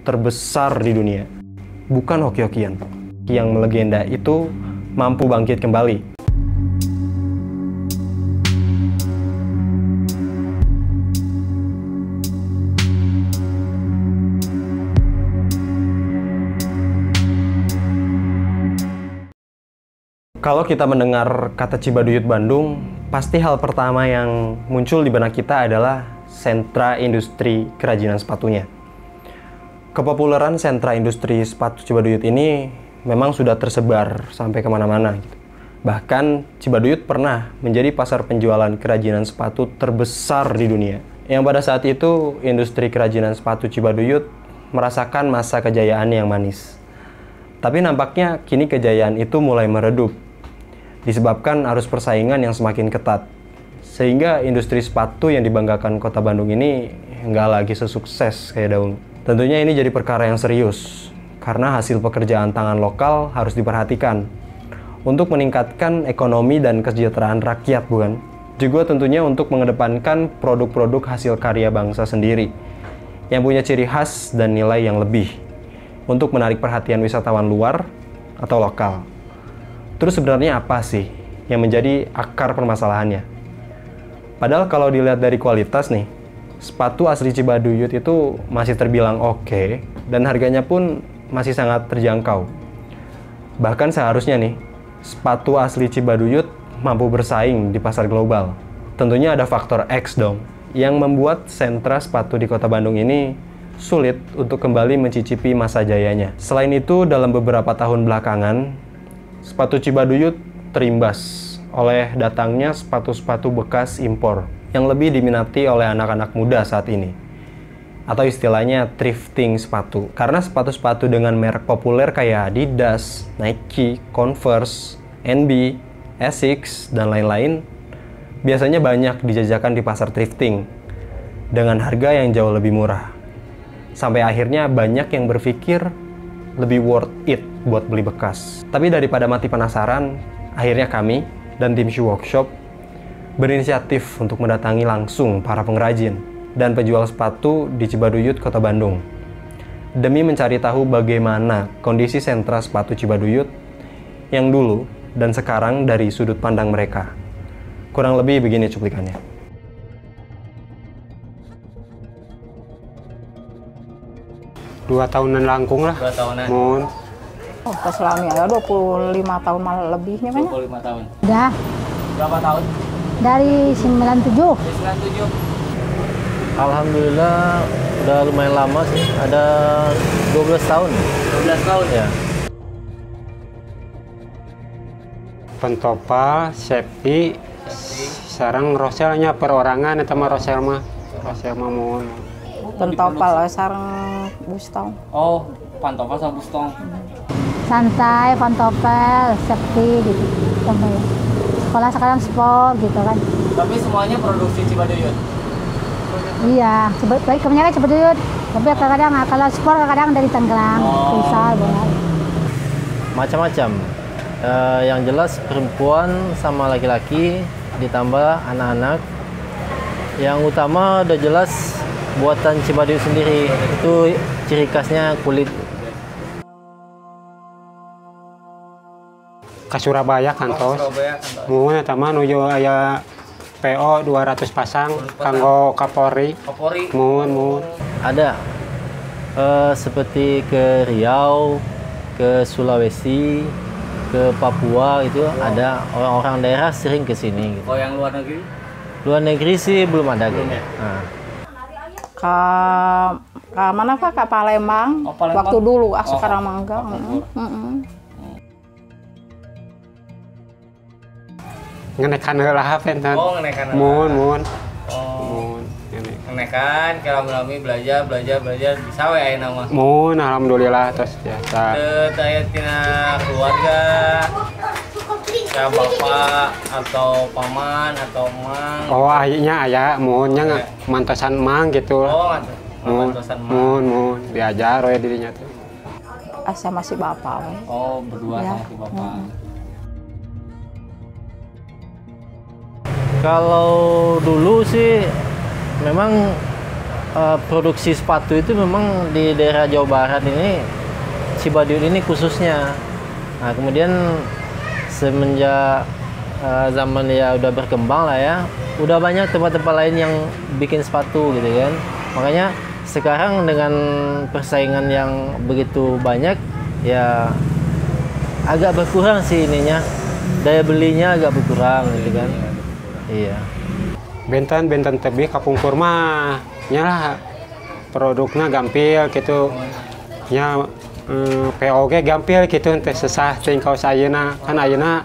terbesar di dunia. Bukan hoki-hokian. Yang melegenda itu mampu bangkit kembali. Kalau kita mendengar kata Cibaduyut Bandung, pasti hal pertama yang muncul di benak kita adalah sentra industri kerajinan sepatunya. Kepopuleran sentra industri sepatu Cibaduyut ini memang sudah tersebar sampai kemana-mana. Bahkan Cibaduyut pernah menjadi pasar penjualan kerajinan sepatu terbesar di dunia. Yang pada saat itu, industri kerajinan sepatu Cibaduyut merasakan masa kejayaan yang manis. Tapi nampaknya kini kejayaan itu mulai meredup, disebabkan arus persaingan yang semakin ketat. Sehingga industri sepatu yang dibanggakan kota Bandung ini nggak lagi sesukses kayak dahulu. Tentunya ini jadi perkara yang serius, karena hasil pekerjaan tangan lokal harus diperhatikan untuk meningkatkan ekonomi dan kesejahteraan rakyat, bukan? Juga tentunya untuk mengedepankan produk-produk hasil karya bangsa sendiri, yang punya ciri khas dan nilai yang lebih, untuk menarik perhatian wisatawan luar atau lokal. Terus sebenarnya apa sih yang menjadi akar permasalahannya? Padahal kalau dilihat dari kualitas nih, sepatu asli Cibaduyut itu masih terbilang oke, dan harganya pun masih sangat terjangkau. Bahkan seharusnya nih, sepatu asli Cibaduyut mampu bersaing di pasar global. Tentunya ada faktor X dong, yang membuat sentra sepatu di kota Bandung ini sulit untuk kembali mencicipi masa jayanya. Selain itu, dalam beberapa tahun belakangan, sepatu Cibaduyut terimbas oleh datangnya sepatu-sepatu bekas impor yang lebih diminati oleh anak-anak muda saat ini. Atau istilahnya thrifting sepatu. Karena sepatu-sepatu dengan merek populer kayak Adidas, Nike, Converse, NB, Asics, dan lain-lain biasanya banyak dijajakan di pasar thrifting dengan harga yang jauh lebih murah. Sampai akhirnya banyak yang berpikir lebih worth it buat beli bekas. Tapi daripada mati penasaran, akhirnya kami dan tim Shoe Workshop berinisiatif untuk mendatangi langsung para pengrajin dan penjual sepatu di Cibaduyut, Kota Bandung, demi mencari tahu bagaimana kondisi sentra sepatu Cibaduyut yang dulu dan sekarang dari sudut pandang mereka. Kurang lebih begini cuplikannya. Dua tahunan langkung lah. 2 tahunan. Mun. Oh, pas selama ya 25 tahun malah lebihnya kan? 25 tahun. Udah, Berapa tahun? dari 97. Dari 97. Alhamdulillah udah lumayan lama sih, ada 12 tahun. 12 tahun Ya. Pentopa, safety, sarang roselnya perorangan eta mah rosel mah. Rosel mah mun. Pentopal sarang bustong. Oh, pantofel sama bustong. Santai, pantopel, sepi gitu. Sampai sekolah sekarang sport gitu kan. Tapi semuanya produksi Cibaduyut. Iya, kebanyakan Cibaduyut. Tapi kadang-kadang kalau sport kadang dari Tangerang, futsal, bola. Macam-macam. Yang jelas perempuan sama laki-laki ditambah anak-anak. Yang utama udah jelas buatan Cibaduyut sendiri. Itu ciri khasnya kulit. Ke Surabaya kantos. Surabaya. Mun eta mah nuju aya PO 200 pasang kanggo Kapolri. Kapolri. Mun. Ada seperti ke Riau, ke Sulawesi, ke Papua itu ada orang-orang daerah sering ke sini gitu. Oh, yang luar negeri? Luar negeri sih belum ada gitu. Nah. Ke mana Pak? Ke Palembang. Oh, Palembang. Waktu dulu, sekarang mah enggak. Ngenekan heula hapen tan. Oh, ngenekan. Mun. Oh, Mun. Ngenek. ngenekan, kalau belajar bisa we ayeuna mah. Mun alhamdulillah tos biasa. Teu aya tina keluarga, ya bapak atau paman atau emang. Oh akhirnya aya munnya mantosan mang gitu. Oh, Mun mantosan mang. diajar we dirinya tuh. Asa masih bapak we. Oh, berdua Ya. sama si bapak. Kalau dulu sih memang produksi sepatu itu memang di daerah Jawa Barat ini, Cibaduyut ini khususnya. Nah, kemudian semenjak zaman ya udah berkembang lah ya, udah banyak tempat-tempat lain yang bikin sepatu gitu kan. Makanya sekarang dengan persaingan yang begitu banyak ya agak berkurang sih ininya, daya belinya agak berkurang gitu kan. Iya. Benten tebih kapungkur mah nyalah produknya gampil gitu. Nya POG gampil gitu teh sesah teh kaos ayeuna kan ayeuna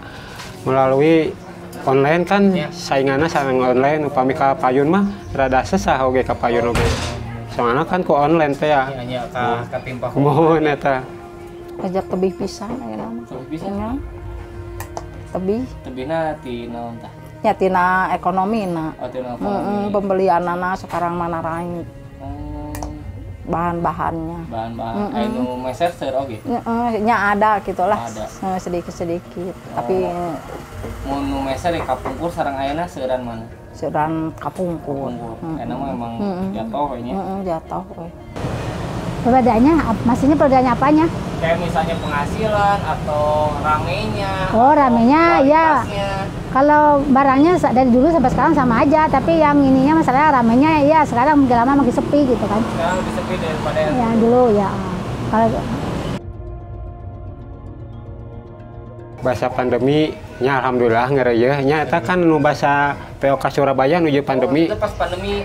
melalui online kan sainganna sareng online upami ka payun mah rada sesah oge ka payun oge. Soalnya kan ku online teh ya. Hanya ka timpa Mohon eta. Ajak tebih pisan ayeuna mah. Tebih pisan? Nya. Tebih. Tebihna ti naon tah? Ya tina ekonomi na. Oh, tina ekonomi. Pembelianana sekarang mana raing bahan-bahannya. Bahan-bahan anu meser seur oge. Nya ada gitulah. Ada. Sedikit-sedikit. Tapi Mun nu meser di kapungkur sareng ayeuna seueuran mana? seuran kapungkur. Enak mah emang jatuh ini. Jatuh we. Perbedaannya, maksudnya perbedaannya apanya? Kayak misalnya penghasilan atau ramenya. Oh, ramenya ya. kualitasnya. Kalau barangnya dari dulu sampai sekarang sama aja, tapi yang ininya masalahnya ramenya ya sekarang makin lama makin sepi gitu kan. Sekarang lebih sepi daripada Yang dulu ya. Kalau Bahasa pandemi nya alhamdulillah ngeureuy nya eta kan nu basa POK Surabaya nuju pandemi. Itu pas pandemi.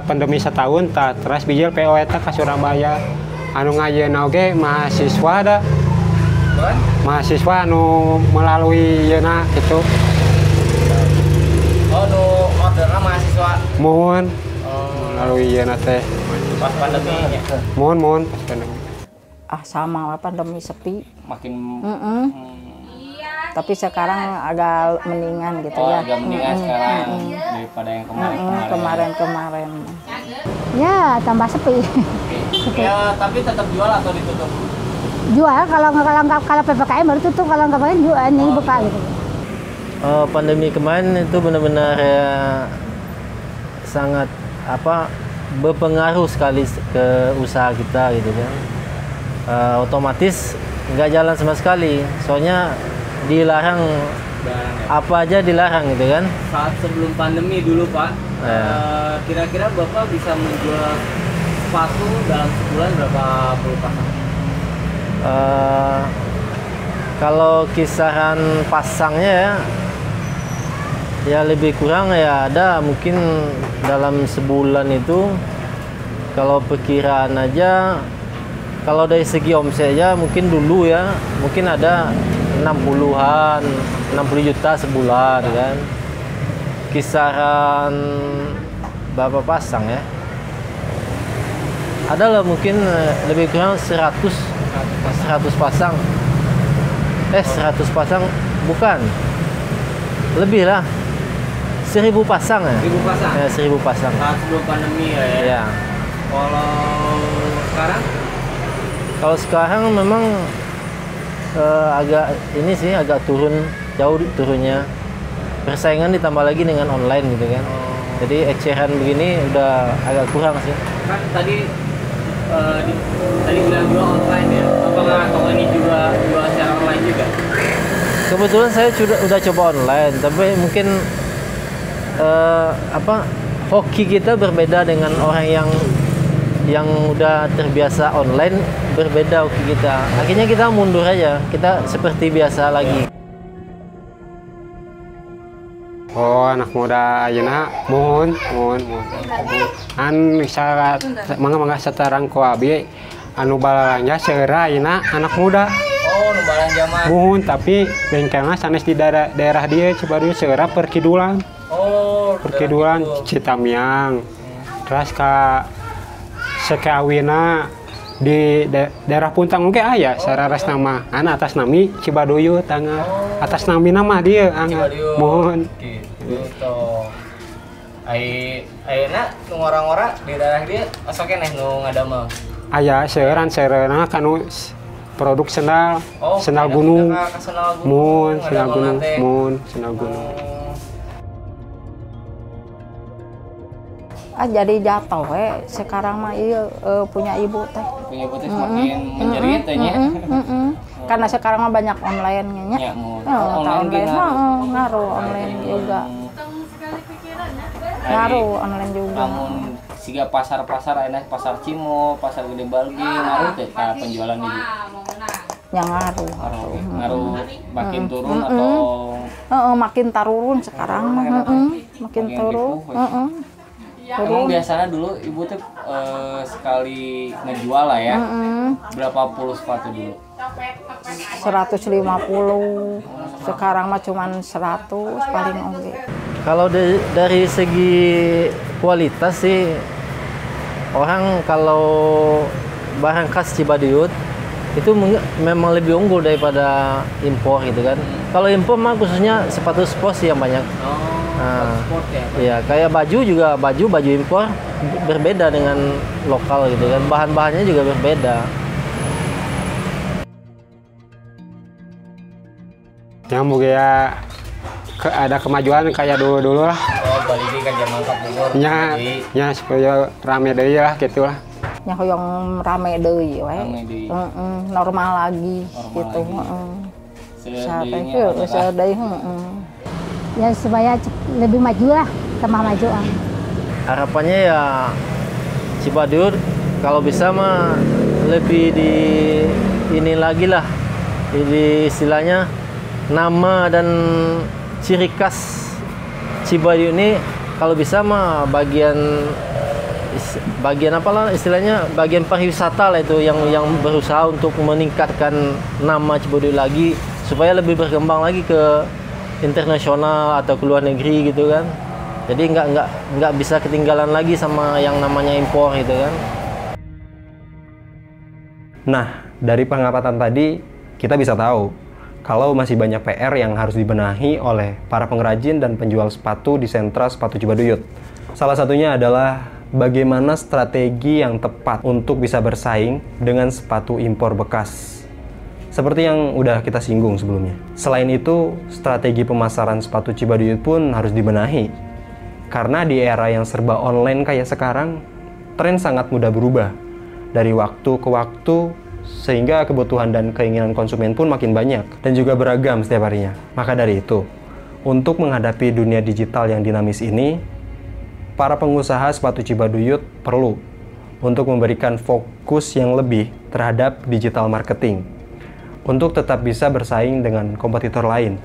Pandemi setahun tah terus bijil PO eta ka Surabaya. Anu ngajeuna oge mahasiswa da. Bon? Mahasiswa anu melalui yeuna gitu. Oh, nu orderna mahasiswa. Mohon Oh, melalui yeuna teh. pas pandeminya. Mohon pas pandemi. Sama lah pandemi sepi. Makin Tapi sekarang agak mendingan gitu ya. agak mendingan sekarang daripada yang Kemarin-kemarin. ya tambah sepi. Ya, tapi tetap jual atau ditutup? Jual kalau PPKM baru tutup, kalau nggak pakai jual nih buka gitu. Pandemi kemarin itu benar-benar ya sangat berpengaruh sekali ke usaha kita gitu kan. Otomatis nggak jalan sama sekali, soalnya dilarang apa aja dilarang gitu kan. Saat sebelum pandemi dulu Pak, kira-kira Bapak bisa menjual sepatu dalam sebulan berapa puluh pasang? Kalau kisaran pasangnya ya lebih kurang ya ada mungkin dalam sebulan itu kalau perkiraan aja, kalau dari segi omset aja mungkin dulu ya mungkin ada 60 juta sebulan kan. Kisaran berapa pasang ya? Adalah mungkin lebih kurang 100 pasang. 100 pasang bukan. Lebih lah. 1000 pasang ya. 1000 pasang? Ya, 1000 pasang. Saat sebelum pandemi ya? Ya. Kalau sekarang? Kalau sekarang memang agak ini sih agak jauh turunnya. Persaingan ditambah lagi dengan online gitu kan. Jadi eceran begini udah agak kurang sih. Kan tadi bilang jual online ya. Apakah kalau ini juga jual secara online juga? Kebetulan saya udah coba online, tapi mungkin hoki kita berbeda dengan orang yang udah terbiasa online, berbeda hoki kita. Akhirnya kita mundur aja, kita seperti biasa lagi. Oh, anak muda ayeuna mohon. An misalnya mangga satarang ku abi anu balanja seura ayeuna anak muda. Oh, nu balanja mah. Mohon tapi bengkelna sanes di daerah dia Cibaduyut seura Perkidulan. Oh, Perkidulan Citamiang. Terus ka sekawina di daerah Puntang oge aya sararas nama atas nami Cibaduyut tangga atas nami nama dia Cibaduyut. Mohon Gitu. Ayeuna nu orang-orang di daerah dia asa keneh nu ngadamel. aya seurana kanu produk sendal Oh, sendal ada gunung ka sendal gunung. sendal gunung ngadamel teh. sendal gunung jadi jatuh sekarang mah iya punya ibu teh. Punya ibu teh semakin menjerit nya. Karena sekarang mah banyak online nya. Ya, online ngaruh online juga. Ngaruh online juga. Namun siga pasar-pasar enak pasar Cimo, pasar Gede Balgi ngaruh teh ka penjualan ibu. Yang ngaruh. Ngaruh makin turun atau makin tarurun sekarang makin turun. Emang biasanya dulu ibu tuh sekali ngejual lah ya. Berapa puluh sepatu dulu? 150. Sekarang mah cuman 100 paling oke. Kalau dari segi kualitas sih, orang kalau barang khas Cibaduyut itu memang lebih unggul daripada impor gitu kan. Kalau impor mah khususnya sepatu sport sih yang banyak. Sport ya? Iya, kayak baju juga, baju impor berbeda dengan lokal gitu kan. Bahan-bahannya juga berbeda. Yang mungkin ada kemajuan kayak dulu lah. Oh, balik ke zaman kapur. Ya supaya rame deui lah gitu lah. Nya hoyong rame deui we. Normal lagi gitu, Sedeui. Ya supaya lebih maju lah, tambah maju. Harapannya ya Cibaduyut kalau bisa mah lebih di ini lagi lah. Jadi istilahnya nama dan ciri khas Cibaduyut ini kalau bisa mah bagian apa lah istilahnya, bagian pariwisata lah itu yang berusaha untuk meningkatkan nama Cibaduyut lagi supaya lebih berkembang lagi ke internasional atau ke luar negeri gitu kan. Jadi nggak bisa ketinggalan lagi sama yang namanya impor gitu kan. Nah, dari pengamatan tadi kita bisa tahu kalau masih banyak PR yang harus dibenahi oleh para pengrajin dan penjual sepatu di sentra sepatu Cibaduyut. Salah satunya adalah bagaimana strategi yang tepat untuk bisa bersaing dengan sepatu impor bekas. Seperti yang udah kita singgung sebelumnya. Selain itu, strategi pemasaran sepatu Cibaduyut pun harus dibenahi. Karena di era yang serba online kayak sekarang, tren sangat mudah berubah. Dari waktu ke waktu, sehingga kebutuhan dan keinginan konsumen pun makin banyak dan juga beragam setiap harinya. Maka dari itu, untuk menghadapi dunia digital yang dinamis ini, para pengusaha sepatu Cibaduyut perlu untuk memberikan fokus yang lebih terhadap digital marketing untuk tetap bisa bersaing dengan kompetitor lain,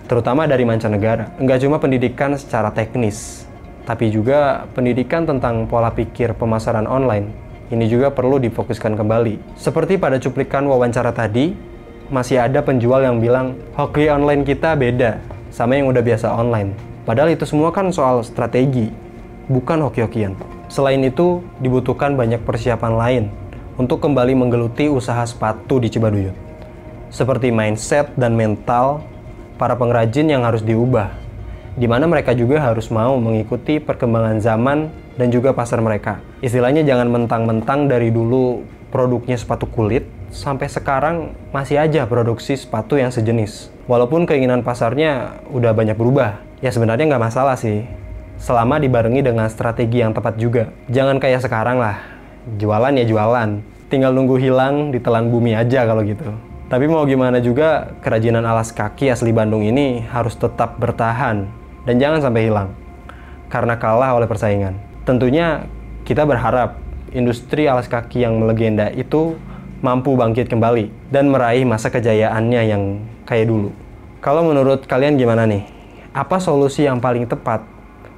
terutama dari mancanegara. Enggak cuma pendidikan secara teknis, tapi juga pendidikan tentang pola pikir pemasaran online. Ini juga perlu difokuskan kembali. Seperti pada cuplikan wawancara tadi, masih ada penjual yang bilang, hoki online kita beda sama yang udah biasa online. Padahal itu semua kan soal strategi, bukan hoki-hokian. Selain itu, dibutuhkan banyak persiapan lain untuk kembali menggeluti usaha sepatu di Cibaduyut. Seperti mindset dan mental para pengrajin yang harus diubah, di mana mereka juga harus mau mengikuti perkembangan zaman dan juga pasar mereka. Istilahnya jangan mentang-mentang dari dulu produknya sepatu kulit, sampai sekarang masih aja produksi sepatu yang sejenis. Walaupun keinginan pasarnya udah banyak berubah, ya sebenarnya nggak masalah sih, selama dibarengi dengan strategi yang tepat juga. Jangan kayak sekarang lah, jualan ya jualan, tinggal nunggu hilang ditelan bumi aja kalau gitu. Tapi mau gimana juga, kerajinan alas kaki asli Bandung ini harus tetap bertahan dan jangan sampai hilang karena kalah oleh persaingan. Tentunya kita berharap industri alas kaki yang melegenda itu mampu bangkit kembali dan meraih masa kejayaannya yang kayak dulu. Kalau menurut kalian gimana nih? Apa solusi yang paling tepat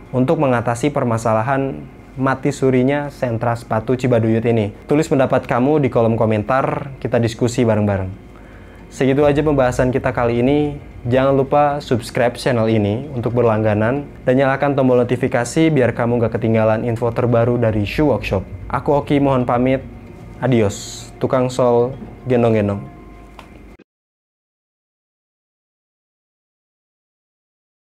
untuk mengatasi permasalahan mati surinya sentra sepatu Cibaduyut ini? Tulis pendapat kamu di kolom komentar, kita diskusi bareng-bareng. Segitu aja pembahasan kita kali ini. Jangan lupa subscribe channel ini untuk berlangganan dan nyalakan tombol notifikasi biar kamu gak ketinggalan info terbaru dari Shoe Workshop. Aku Oki mohon pamit. Adios, tukang sol gendong-gendong.